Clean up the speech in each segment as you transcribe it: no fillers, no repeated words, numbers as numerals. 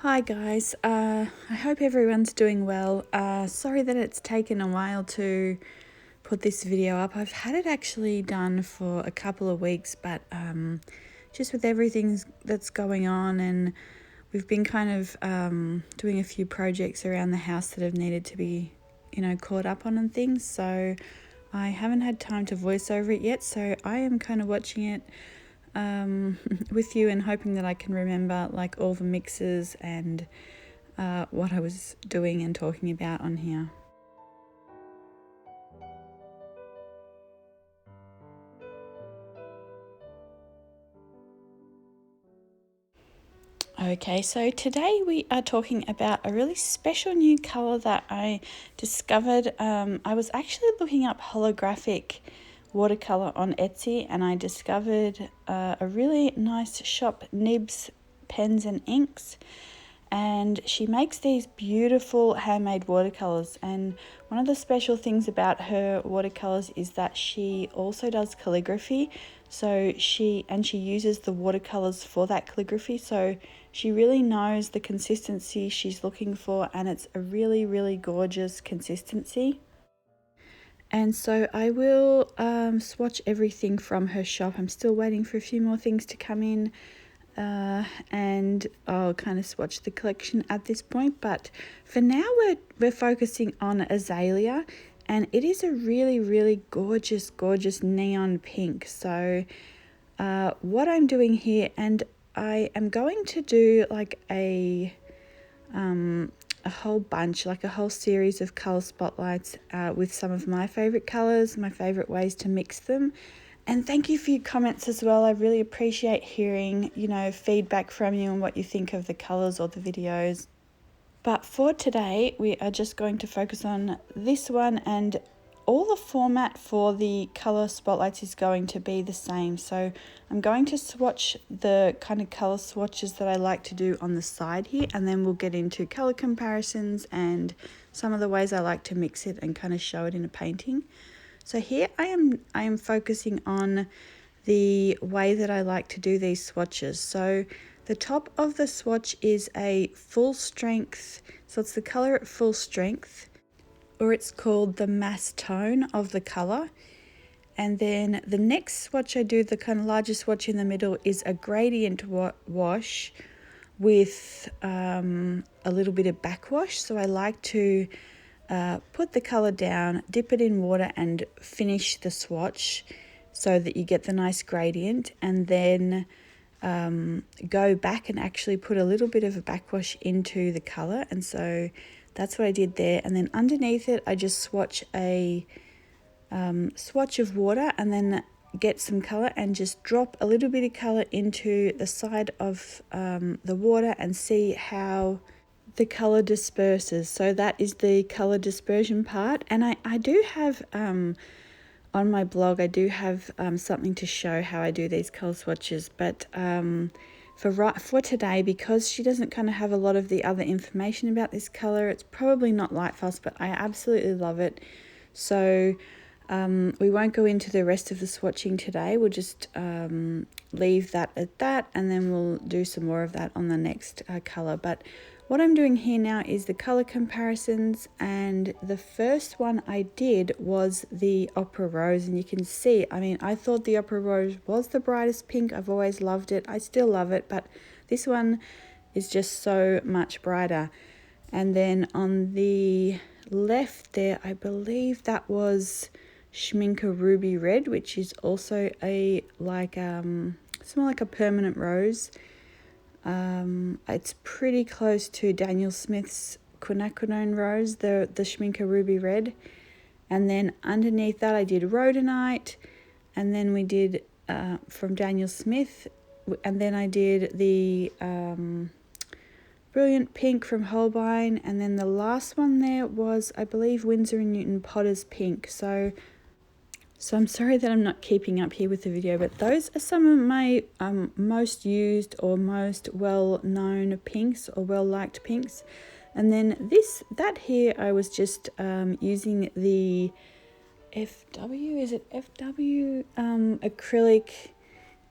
Hi guys, I hope everyone's doing well. Sorry that it's taken a while to put this video up. I've had it actually done for a couple of weeks, but just with everything that's going on, and we've been kind of doing a few projects around the house that have needed to be, caught up on and things. So I haven't had time to voice over it yet, so I am kind of watching it with you and hoping that I can remember like all the mixes and what I was doing and talking about on here. Okay, so today we are talking about a really special new color that I discovered. I was actually looking up holographic watercolor on Etsy, and I discovered a really nice shop, Nibs Pens and Inks, and she makes these beautiful handmade watercolors. And one of the special things about her watercolors is that she also does calligraphy. So she uses the watercolors for that calligraphy, so she really knows the consistency she's looking for, and it's a really, really gorgeous consistency. And so I will swatch everything from her shop. I'm still waiting for a few more things to come in, and I'll kind of swatch the collection at this point. But for now, we're focusing on Azalea, and it is a really, really gorgeous neon pink. So what I'm doing here, and I am going to do like a whole bunch, like a whole series of color spotlights with some of my favorite colors, my favorite ways to mix them. And thank you for your comments as well. I really appreciate hearing, feedback from you and what you think of the colors or the videos. But for today, we are just going to focus on this one, and all the format for the color spotlights is going to be the same. So I'm going to swatch the kind of color swatches that I like to do on the side here, and then we'll get into color comparisons and some of the ways I like to mix it and kind of show it in a painting. So here I am focusing on the way that I like to do these swatches. So the top of the swatch is a full strength, so it's the color at full strength, or it's called the mass tone of the color. And then the next swatch I do, the kind of largest swatch in the middle, is a gradient wash with a little bit of backwash. So I like to put the color down, dip it in water, and finish the swatch so that you get the nice gradient, and then go back and actually put a little bit of a backwash into the color. And so that's what I did there. And then underneath it, I just swatch a swatch of water, and then get some color and just drop a little bit of color into the side of the water and see how the color disperses. So that is the color dispersion part. And I do have on my blog, I do have something to show how I do these color swatches, but for today, because she doesn't kind of have a lot of the other information about this color, it's probably not light fast, but I absolutely love it. So we won't go into the rest of the swatching today. We'll just leave that at that, and then we'll do some more of that on the next color. But what I'm doing here now is the color comparisons, and the first one I did was the Opera Rose, and you can see, I thought the Opera Rose was the brightest pink. I've always loved it. I still love it, but this one is just so much brighter. And then on the left there, I believe that was Schminker Ruby Red, which is also a it's more like a permanent rose. It's pretty close to Daniel Smith's Quinacridone Rose, the Schminker Ruby Red. And then underneath that I did Rhodonite, and then we did from Daniel Smith, and then I did the Brilliant Pink from Holbein, and then the last one there was, I believe, Winsor & Newton Potter's Pink. So I'm sorry that I'm not keeping up here with the video, but those are some of my most used or most well-known pinks or well-liked pinks. And then that here, I was just using the FW acrylic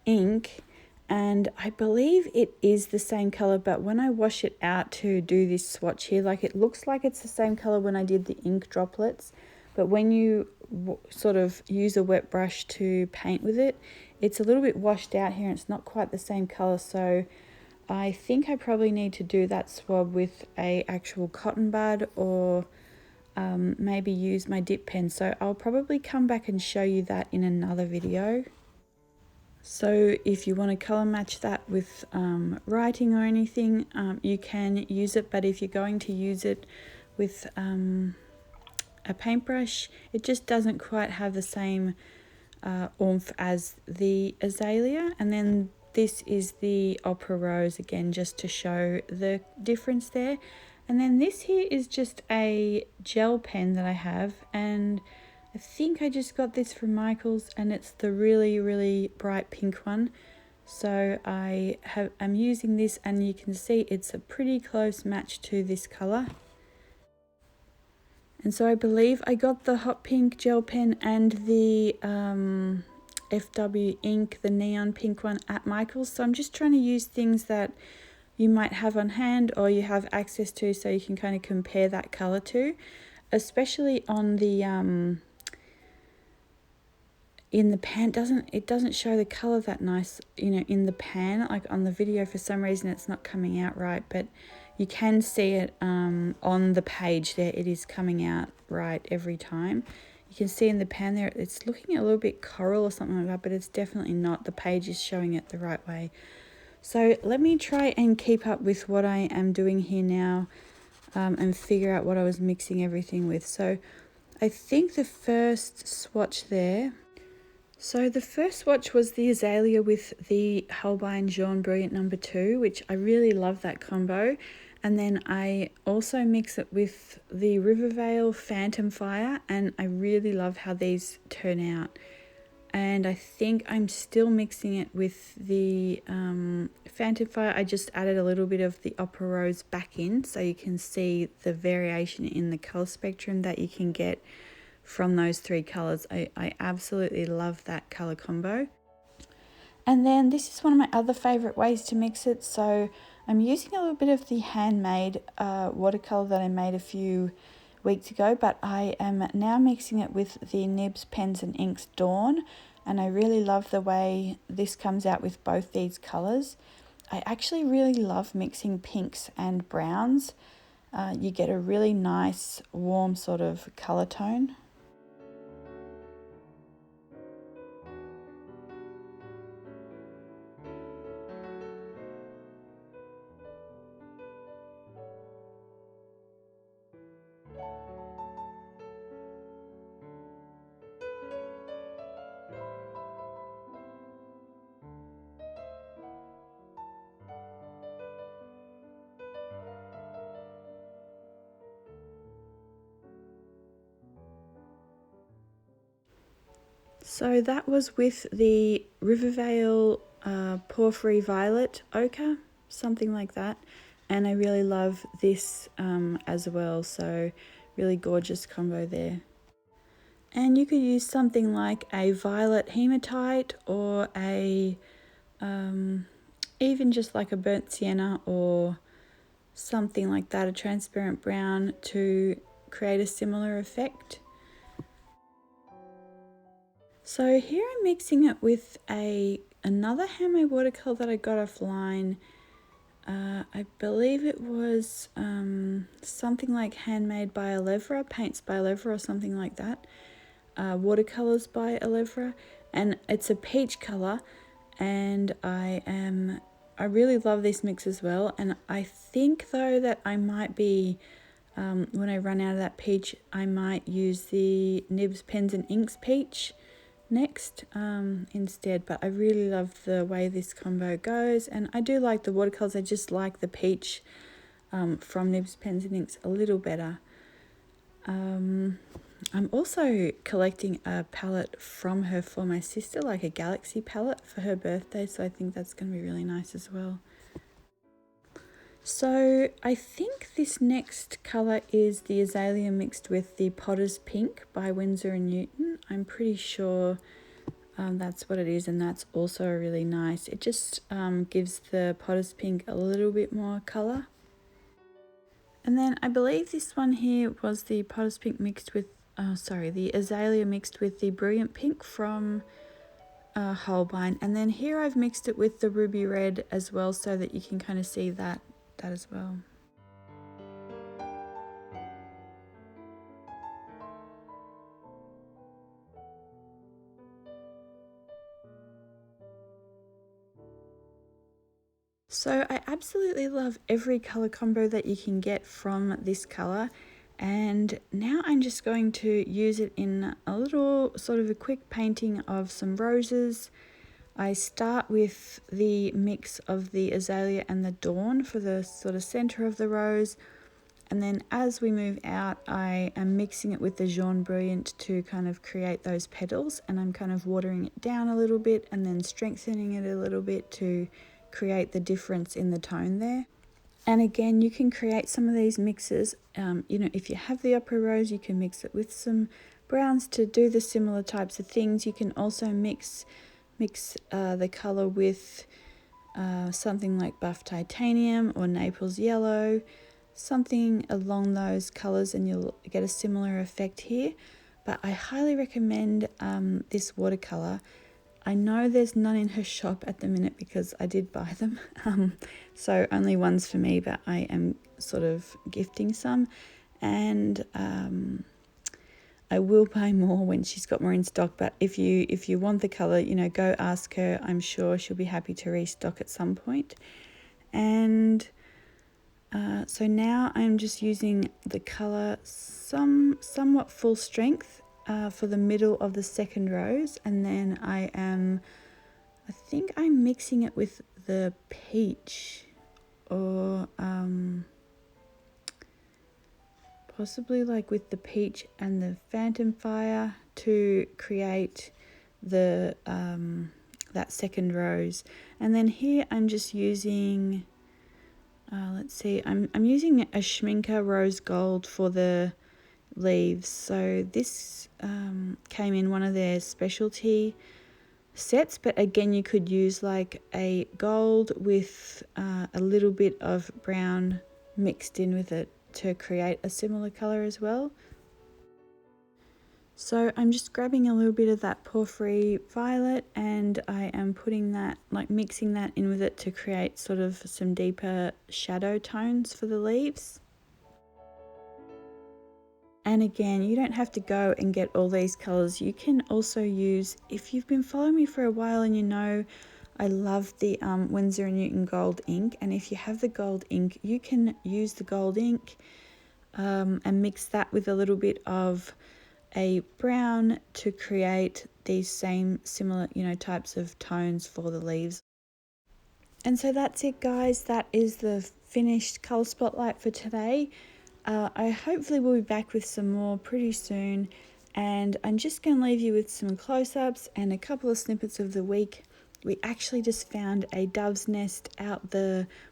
ink, and I believe it is the same color, but when I wash it out to do this swatch here, like it looks like it's the same color when I did the ink droplets, but when you sort of use a wet brush to paint with it, it's a little bit washed out here and it's not quite the same color. So I think I probably need to do that swab with a actual cotton bud, or maybe use my dip pen. So I'll probably come back and show you that in another video. So if you want to color match that with writing or anything, you can use it, but if you're going to use it with a paintbrush, it just doesn't quite have the same oomph as the Azalea. And then this is the Opera Rose, again, just to show the difference there. And then this here is just a gel pen that I have, and I think I just got this from Michael's, and it's the really bright pink one. So I'm using this, and you can see it's a pretty close match to this color. And so I believe I got the hot pink gel pen and the FW ink, the neon pink one, at Michael's. So I'm just trying to use things that you might have on hand or you have access to, so you can kind of compare that color to, especially on the in the pan. It doesn't show the color that nice, you know, in the pan. Like on the video, for some reason it's not coming out right, but you can see it on the page there. It is coming out right every time. You can see in the pan there, it's looking a little bit coral or something like that, but it's definitely not. The page is showing it the right way. So let me try and keep up with what I am doing here now, and figure out what I was mixing everything with. So I think the first swatch there, so the first swatch was the Azalea with the Holbein Jaune Brilliant No. 2, which I really love that combo. And then I also mix it with the Rivervale Phantom Fire, and I really love how these turn out. And I think I'm still mixing it with the Phantom Fire. I just added a little bit of the Opera Rose back in, so you can see the variation in the color spectrum that you can get from those three colors. I absolutely love that color combo. And then this is one of my other favorite ways to mix it. So I'm using a little bit of the handmade watercolor that I made a few weeks ago, but I am now mixing it with the Nibs Pens and Inks Dawn, and I really love the way this comes out with both these colors. I actually really love mixing pinks and browns. You get a really nice warm sort of color tone. So that was with the Rivervale Porphyry Violet Ochre, something like that. And I really love this as well, so really gorgeous combo there. And you could use something like a violet hematite, or a even just like a burnt sienna or something like that, a transparent brown, to create a similar effect. So here I'm mixing it with another handmade watercolor that I got offline. I believe it was something like Handmade by Alevra, Paints by Alevra, or something like that. Watercolors by Alevra, and it's a peach color, and I really love this mix as well. And I think though that I might be, when I run out of that peach, I might use the Nibs Pens and Inks Peach next instead. But I really love the way this combo goes, and I do like the watercolors. I just like the peach from Nibs Pens and Inks a little better. I'm also collecting a palette from her for my sister, like a Galaxy palette for her birthday, so I think that's going to be really nice as well. So I think this next colour is the Azalea mixed with the Potter's Pink by Winsor & Newton. I'm pretty sure that's what it is, and that's also really nice. It just gives the potter's pink a little bit more colour. And then I believe this one here was the potter's pink mixed with, the azalea mixed with the brilliant pink from Holbein. And then here I've mixed it with the ruby red as well, so that you can kind of see that as well. So I absolutely love every color combo that you can get from this color, and now I'm just going to use it in a little sort of a quick painting of some roses. I start with the mix of the azalea and the dawn for the sort of center of the rose, and then as we move out I am mixing it with the jaune brilliant to kind of create those petals, and I'm kind of watering it down a little bit and then strengthening it a little bit to create the difference in the tone there. And again, you can create some of these mixes. If you have the opera rose, you can mix it with some browns to do the similar types of things. You can also mix the color with something like buff titanium or Naples yellow, something along those colors, and you'll get a similar effect here. But I highly recommend this watercolor. I know there's none in her shop at the minute because I did buy them, so only one's for me, but I am sort of gifting some, and I will buy more when she's got more in stock. But if you want the color, go ask her. I'm sure she'll be happy to restock at some point. And so now I'm just using the color somewhat full strength for the middle of the second rose, and then I think I'm mixing it with the peach, or possibly like with the peach and the phantom fire to create the that second rose. And then here I'm just using I'm using a Schminker rose gold for the leaves. So this came in one of their specialty sets, but again you could use like a gold with a little bit of brown mixed in with it to create a similar color as well. So I'm just grabbing a little bit of that porphyry violet, and I am putting that, like mixing that in with it to create sort of some deeper shadow tones for the leaves. And again, you don't have to go and get all these colors. You can also use, if you've been following me for a while and you know I love the Winsor & Newton gold ink, and if you have the gold ink, you can use the gold ink and mix that with a little bit of a brown to create these similar types of tones for the leaves. And so that's it, guys. That is the finished color spotlight for today. I hopefully will be back with some more pretty soon, and I'm just going to leave you with some close-ups and a couple of snippets of the week. We actually just found a dove's nest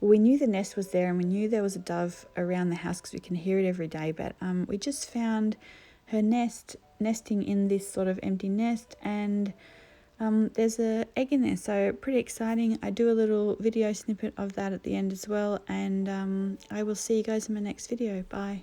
we knew the nest was there, and we knew there was a dove around the house because we can hear it every day, but we just found her nesting in this sort of empty nest, and there's an egg in there, so pretty exciting. I do a little video snippet of that at the end as well, and I will see you guys in my next video. Bye.